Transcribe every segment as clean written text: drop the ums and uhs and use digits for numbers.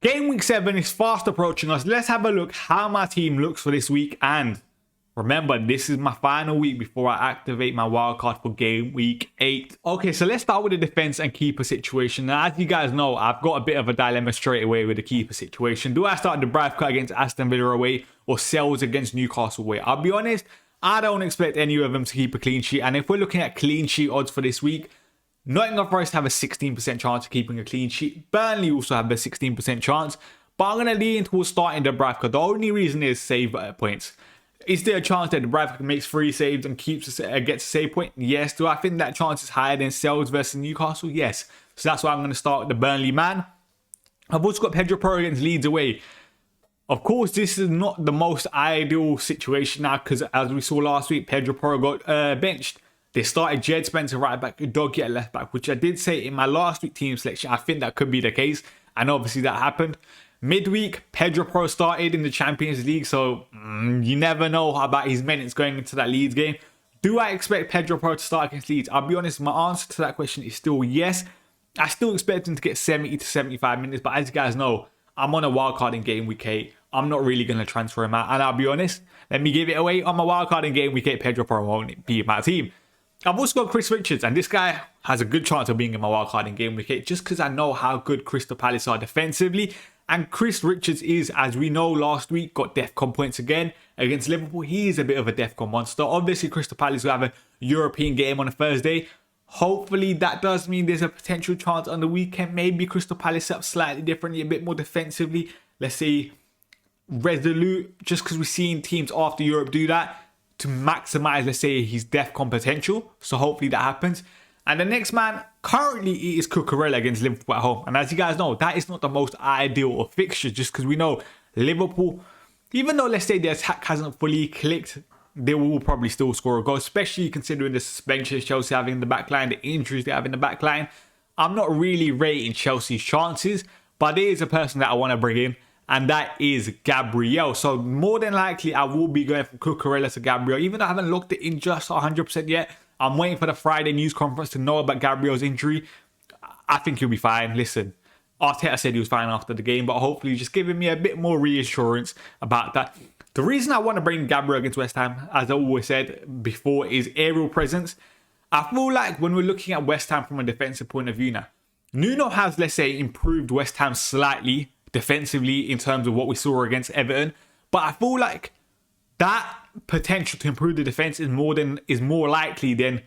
Game week 7 is fast approaching us. Let's have a look how my team looks for this week. And remember, this is my final week before I activate my wildcard for game week 8. Okay, so let's start with the defense and keeper situation. Now, as you guys know, I've got a bit of a dilemma straight away with the keeper situation. Do I start the Bradford against Aston Villa away or Sells against Newcastle away? I'll be honest, I don't expect any of them to keep a clean sheet. And if we're looking at clean sheet odds for this week, Nottingham Forest have a 16% chance of keeping a clean sheet. Burnley also have a 16% chance. But I'm going to lean towards starting the Bradford. The only reason is save points. Is there a chance that the Bradford makes 3 saves and gets a save point? Yes. Do I think that chance is higher than Sells versus Newcastle? Yes. So that's why I'm going to start with the Burnley man. I've also got Pedro Porro against Leeds away. Of course, this is not the most ideal situation now because as we saw last week, Pedro Porro got benched. They started Jed Spencer right back, Udogie at left back, which I did say in my last week team selection. I think that could be the case. And obviously that happened. Midweek, Pedro Porro started in the Champions League. So you never know about his minutes going into that Leeds game. Do I expect Pedro Porro to start against Leeds? I'll be honest, my answer to that question is still yes. I still expect him to get 70 to 75 minutes. But as you guys know, I'm on a wildcard in game week 8. I'm not really going to transfer him out. And I'll be honest, let me give it away. On my wildcard in game week 8, Pedro Porro won't be in my team. I've also got Chris Richards, and this guy has a good chance of being in my wildcard in game week 8 just because I know how good Crystal Palace are defensively. And Chris Richards is, as we know last week, got DEFCON points again against Liverpool. He is a bit of a DEFCON monster. Obviously, Crystal Palace will have a European game on a Thursday. Hopefully, that does mean there's a potential chance on the weekend. Maybe Crystal Palace set up slightly differently, a bit more defensively. Let's say resolute, just because we've seen teams after Europe do that to maximize, let's say, his DEFCON potential. So hopefully that happens. And the next man, currently it is Cucurella against Liverpool at home. And as you guys know, that is not the most ideal of fixtures just because we know Liverpool, even though let's say the attack hasn't fully clicked, they will probably still score a goal, especially considering the suspensions Chelsea have in the back line, the injuries they have in the back line. I'm not really rating Chelsea's chances, but there is a person that I want to bring in, and that is Gabriel. So more than likely, I will be going from Cucurella to Gabriel. Even though I haven't looked it in just 100% yet, I'm waiting for the Friday news conference to know about Gabriel's injury. I think he'll be fine. Listen, Arteta said he was fine after the game, but hopefully just giving me a bit more reassurance about that. The reason I want to bring Gabriel against West Ham, as I always said before, is aerial presence. I feel like when we're looking at West Ham from a defensive point of view now, Nuno has, let's say, improved West Ham slightly defensively in terms of what we saw against Everton. But I feel like that potential to improve the defense is more likely than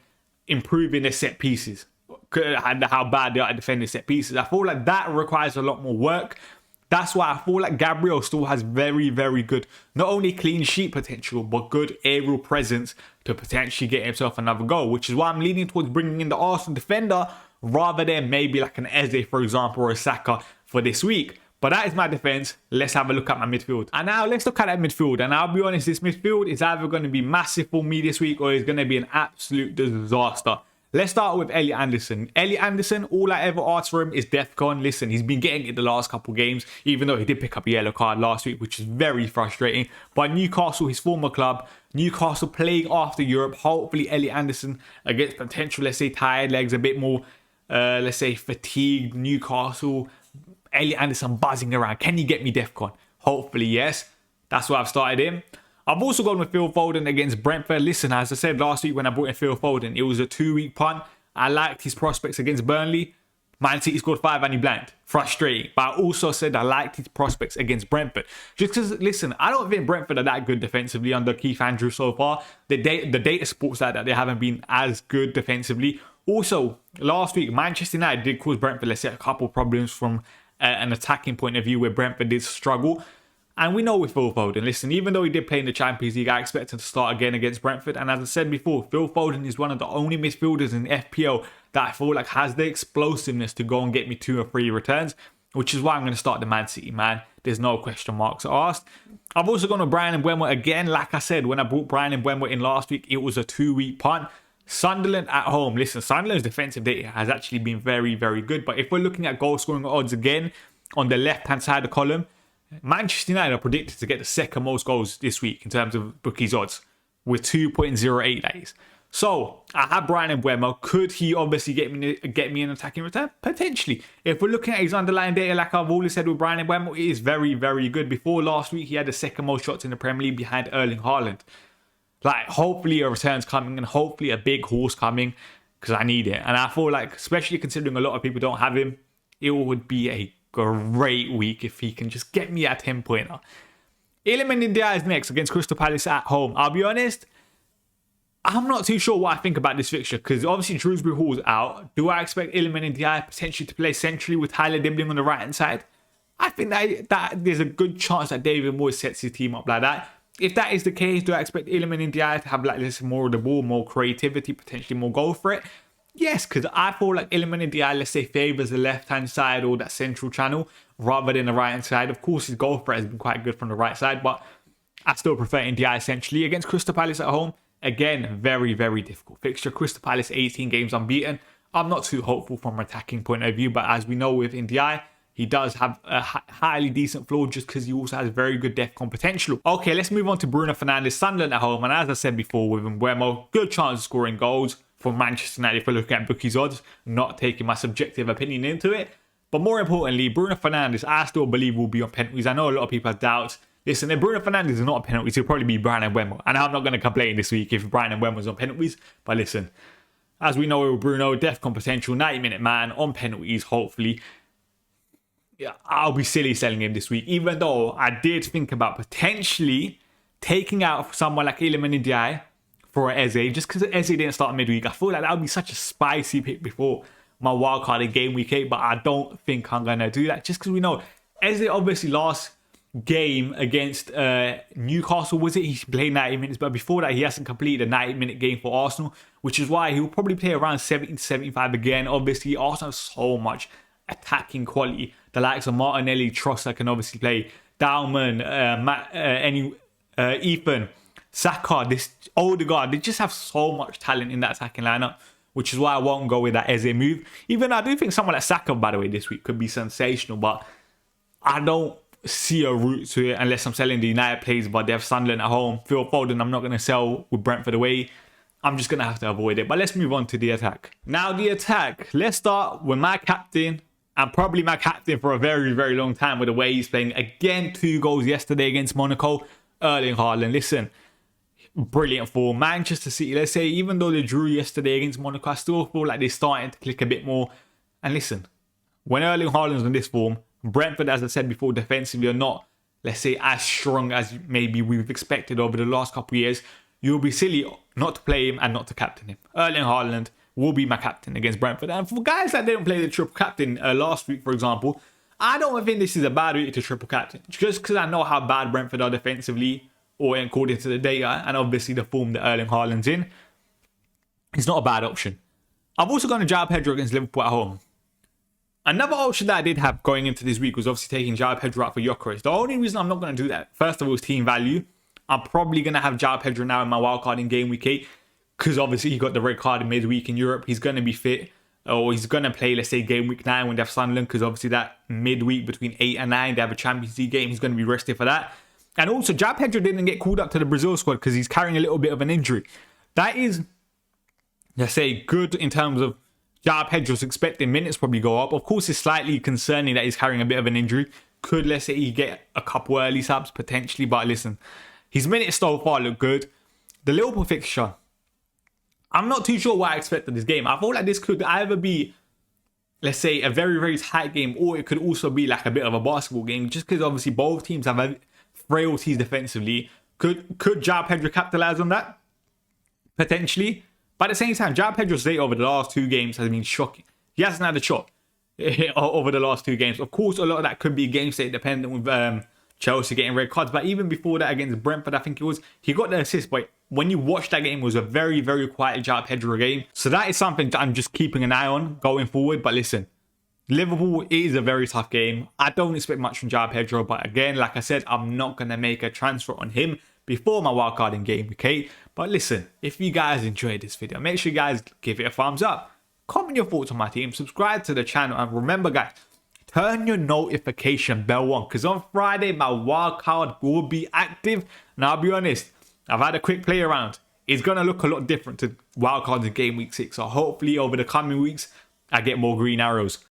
improving their set pieces and how bad they are at defending set pieces. I feel like that requires a lot more work. That's why I feel like Gabriel still has very, very good, not only clean sheet potential, but good aerial presence to potentially get himself another goal, which is why I'm leaning towards bringing in the Arsenal defender rather than maybe like an Eze, for example, or a Saka for this week. But that is my defense. Let's have a look at my midfield. And now let's look at that midfield. And I'll be honest, this midfield is either going to be massive for me this week or it's going to be an absolute disaster. Let's start with Elliot Anderson. Elliot Anderson, all I ever asked for him is DEFCON. Listen, he's been getting it the last couple games, even though he did pick up a yellow card last week, which is very frustrating. But Newcastle, his former club, Newcastle playing after Europe. Hopefully Elliot Anderson against potential, let's say, tired legs, a bit more, let's say, fatigued Newcastle. Elliot Anderson buzzing around. Can he get me DEFCON? Hopefully, yes. That's why I've started him. I've also gone with Phil Foden against Brentford. Listen, as I said last week when I brought in Phil Foden, it was a 2-week punt. I liked his prospects against Burnley. Man City scored 5 and he blanked. Frustrating. But I also said I liked his prospects against Brentford. Just because, listen, I don't think Brentford are that good defensively under Keith Andrews so far. The data supports that they haven't been as good defensively. Also, last week, Manchester United did cause Brentford, let's say, a couple problems from an attacking point of view where Brentford did struggle. And we know with Phil Foden, listen, even though he did play in the Champions League, I expect him to start again against Brentford. And as I said before, Phil Foden is one of the only midfielders in FPL that I feel like has the explosiveness to go and get me 2 or 3 returns, which is why I'm going to start the Man City, man. There's no question marks asked. I've also gone with Brian Mbeumo again. Like I said, when I brought Brian Mbeumo in last week, it was a 2-week punt. Sunderland at home. Listen, Sunderland's defensive data has actually been very, very good. But if we're looking at goal scoring odds again on the left-hand side of the column, Manchester United are predicted to get the second most goals this week in terms of bookies odds with 2.08 that is. So I have Brian Mbeumo. Could he obviously get me an attacking return? Potentially. If we're looking at his underlying data, like I've always said with Brian Mbeumo, it is very, very good. Before last week, he had the second most shots in the Premier League behind Erling Haaland. Like, hopefully a return's coming and hopefully a big horse coming, because I need it. And I feel like, especially considering a lot of people don't have him, it would be a great week if he can just get me a 10-pointer. Iliman Ndiaye next against Crystal Palace at home. I'll be honest, I'm not too sure what I think about this fixture, because obviously Shrewsbury Hall's out. Do I expect Iliman Ndiaye potentially to play centrally with Tyler Dibling on the right-hand side? I think that there's a good chance that David Moyes sets his team up like that. If that is the case, do I expect Iliman Ndiaye to have like this more of the ball, more creativity, potentially more goal threat? Yes, because I feel like Iliman Ndiaye, let's say, favours the left-hand side or that central channel rather than the right-hand side. Of course, his goal threat has been quite good from the right side, but I still prefer Ndiaye essentially. Against Crystal Palace at home, again, very, very difficult fixture. Crystal Palace 18 games unbeaten. I'm not too hopeful from an attacking point of view, but as we know with Ndiaye, he does have a highly decent floor just because he also has very good DEFCON potential. Okay, let's move on to Bruno Fernandes, Sunderland at home. And as I said before with Mbeumo, good chance of scoring goals for Manchester United if we're looking at bookies odds, not taking my subjective opinion into it. But more importantly, Bruno Fernandes, I still believe will be on penalties. I know a lot of people have doubts. Listen, if Bruno Fernandes is not on penalties, he'll probably be Brian Mbeumo. And I'm not going to complain this week if Brian Mbeumo is on penalties. But listen, as we know with Bruno, DEFCON potential, 90-minute man on penalties, hopefully. Yeah, I'll be silly selling him this week, even though I did think about potentially taking out someone like Iliman Ndiaye for Eze, just because Eze didn't start midweek. I feel like that would be such a spicy pick before my wildcard in game week 8, but I don't think I'm going to do that just because we know Eze obviously last game against Newcastle, was it? He played 90 minutes, but before that he hasn't completed a 90-minute game for Arsenal, which is why he'll probably play around 70 to 75 again. Obviously, Arsenal has so much attacking quality. The likes of Martinelli, Trossard can obviously play. Dalman, Ethan, Saka, this Odegaard, they just have so much talent in that attacking lineup, which is why I won't go with that Eze move. Even though I do think someone like Saka, by the way, this week could be sensational, but I don't see a route to it unless I'm selling the United plays, but they have Sunderland at home. Phil Foden, I'm not going to sell with Brentford away. I'm just going to have to avoid it. But let's move on to the attack. Now, the attack. Let's start with my captain, and probably my captain for a very, very long time with the way he's playing. Again, 2 goals yesterday against Monaco. Erling Haaland, listen, brilliant form. Manchester City, let's say, even though they drew yesterday against Monaco, I still feel like they're starting to click a bit more. And listen, when Erling Haaland's in this form, Brentford, as I said before, defensively are not, let's say, as strong as maybe we've expected over the last couple of years. You'll be silly not to play him and not to captain him. Erling Haaland will be my captain against Brentford. And for guys that didn't play the triple captain last week, for example, I don't think this is a bad week to triple captain. Just because I know how bad Brentford are defensively, or according to the data, and obviously the form that Erling Haaland's in, it's not a bad option. I've also gone to João Pedro against Liverpool at home. Another option that I did have going into this week was obviously taking João Pedro out for Gyökeres. The only reason I'm not going to do that, first of all, is team value. I'm probably going to have João Pedro now in my wildcard in game week 8, because obviously he got the red card in midweek in Europe. He's going to be fit, or he's going to play, let's say, game week 9 when they have Sunderland, because obviously that midweek between 8 and 9, they have a Champions League game. He's going to be rested for that. And also, João Pedro didn't get called up to the Brazil squad because he's carrying a little bit of an injury. That is, let's say, good in terms of João Pedro's expected minutes probably go up. Of course, it's slightly concerning that he's carrying a bit of an injury. Could, let's say, he get a couple early subs potentially, but listen, his minutes so far look good. The Liverpool fixture, I'm not too sure what I expect of this game. I feel like this could either be, let's say, a very, very tight game, or it could also be like a bit of a basketball game, just because obviously both teams have frailties defensively. Could João Pedro capitalize on that? Potentially. But at the same time, João Pedro's data over the last 2 games has been shocking. He hasn't had a shot over the last 2 games. Of course, a lot of that could be game state dependent with Chelsea getting red cards. But even before that against Brentford, I think it was, he got the assist. But when you watch that game, it was a very, very quiet João Pedro game. So that is something that I'm just keeping an eye on going forward. But listen, Liverpool is a very tough game. I don't expect much from João Pedro. But again, like I said, I'm not going to make a transfer on him before my wildcard in game week 8. But listen, if you guys enjoyed this video, make sure you guys give it a thumbs up. Comment your thoughts on my team. Subscribe to the channel. And remember, guys, turn your notification bell on, because on Friday, my wildcard will be active. And I'll be honest, I've had a quick play around. is going to look a lot different to wildcards in game week 6. So hopefully over the coming weeks, I get more green arrows.